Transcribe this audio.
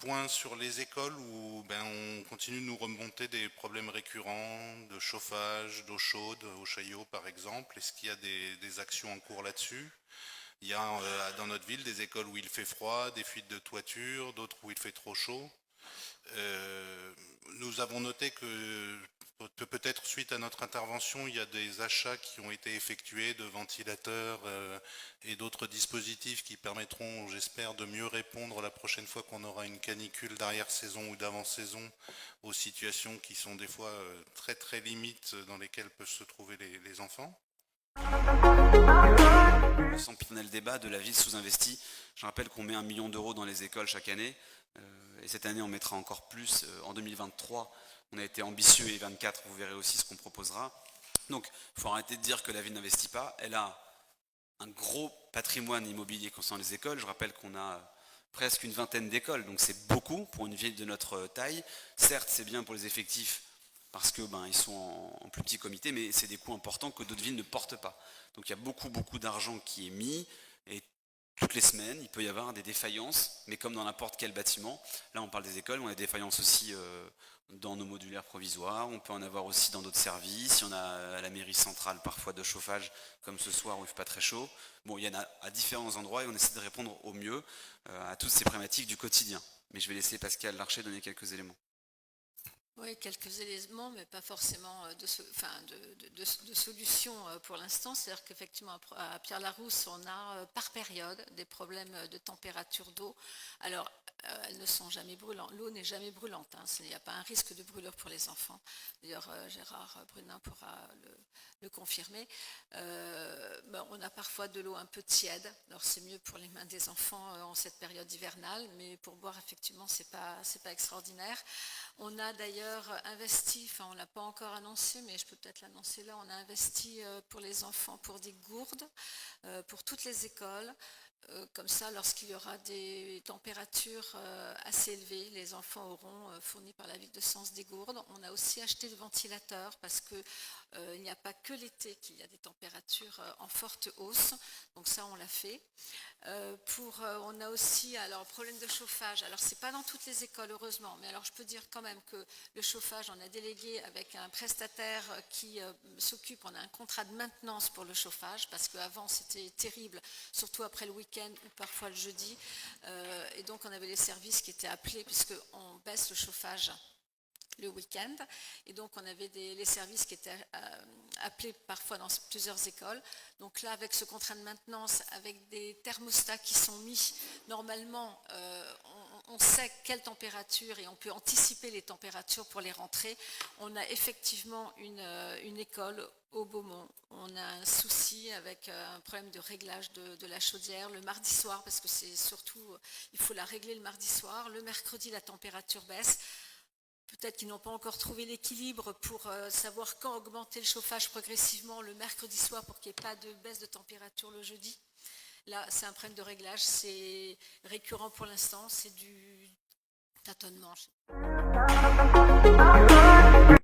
point sur les écoles où on continue de nous remonter des problèmes récurrents de chauffage, d'eau chaude, au Chaillot par exemple. Est-ce qu'il y a des actions en cours là-dessus? Il y a dans notre ville des écoles où il fait froid, des fuites de toiture, d'autres où il fait trop chaud. Nous avons noté que peut-être suite à notre intervention, il y a des achats qui ont été effectués de ventilateurs et d'autres dispositifs qui permettront, j'espère, de mieux répondre la prochaine fois qu'on aura une canicule d'arrière-saison ou d'avant-saison aux situations qui sont des fois très très limites dans lesquelles peuvent se trouver les enfants. Sans piner le débat de la ville sous-investie, je rappelle qu'on met 1 million d'euros dans les écoles chaque année, et cette année on mettra encore plus. En 2023, on a été ambitieux, et 2024, vous verrez aussi ce qu'on proposera. Donc il faut arrêter de dire que la ville n'investit pas. Elle a un gros patrimoine immobilier concernant les écoles. Je rappelle qu'on a presque une vingtaine d'écoles, donc c'est beaucoup pour une ville de notre taille. Certes, c'est bien pour les effectifs, parce que ils sont en plus petit comité, mais c'est des coûts importants que d'autres villes ne portent pas. Donc il y a beaucoup d'argent qui est mis, et toutes les semaines, il peut y avoir des défaillances, mais comme dans n'importe quel bâtiment. Là, on parle des écoles, on a des défaillances aussi dans nos modulaires provisoires, on peut en avoir aussi dans d'autres services. Il y en a à la mairie centrale, parfois de chauffage, comme ce soir où il ne fait pas très chaud. Bon, il y en a à différents endroits, et on essaie de répondre au mieux à toutes ces problématiques du quotidien. Mais je vais laisser Pascal Larcher donner quelques éléments. Oui, quelques éléments, mais pas forcément de solutions pour l'instant. C'est-à-dire qu'effectivement, à Pierre-Larousse, on a par période des problèmes de température d'eau. Alors, elles ne sont jamais brûlantes. L'eau n'est jamais brûlante. Il n'y a pas un risque de brûlure pour les enfants. D'ailleurs, Gérard Brunin pourra le confirmer. On a parfois de l'eau un peu tiède. Alors, c'est mieux pour les mains des enfants en cette période hivernale, mais pour boire, effectivement, c'est pas extraordinaire. On a d'ailleurs investi, on ne l'a pas encore annoncé, mais je peux peut-être l'annoncer là, on a investi pour les enfants pour des gourdes, pour toutes les écoles. Comme ça, lorsqu'il y aura des températures assez élevées, les enfants auront fourni par la ville de Sens des gourdes. On a aussi acheté des ventilateurs parce qu'il n'y a pas que l'été qu'il y a des températures en forte hausse. Donc ça, on l'a fait. On a aussi problème de chauffage. Alors c'est pas dans toutes les écoles heureusement, mais alors je peux dire quand même que le chauffage, on a délégué avec un prestataire qui s'occupe. On a un contrat de maintenance pour le chauffage parce qu'avant c'était terrible, surtout après le week-end ou parfois le jeudi. Et donc on avait les services qui étaient appelés puisqu'on baisse le chauffage le week-end, et donc on avait les services qui étaient appelés parfois dans plusieurs écoles. Donc là, avec ce contrat de maintenance, avec des thermostats qui sont mis, normalement, on sait quelle température et on peut anticiper les températures pour les rentrées. On a effectivement une école au Beaumont. On a un souci avec un problème de réglage de la chaudière le mardi soir, parce que c'est surtout, il faut la régler le mardi soir. Le mercredi, la température baisse. Peut-être qu'ils n'ont pas encore trouvé l'équilibre pour savoir quand augmenter le chauffage progressivement le mercredi soir pour qu'il n'y ait pas de baisse de température le jeudi. Là, c'est un problème de réglage, c'est récurrent pour l'instant, c'est du tâtonnement.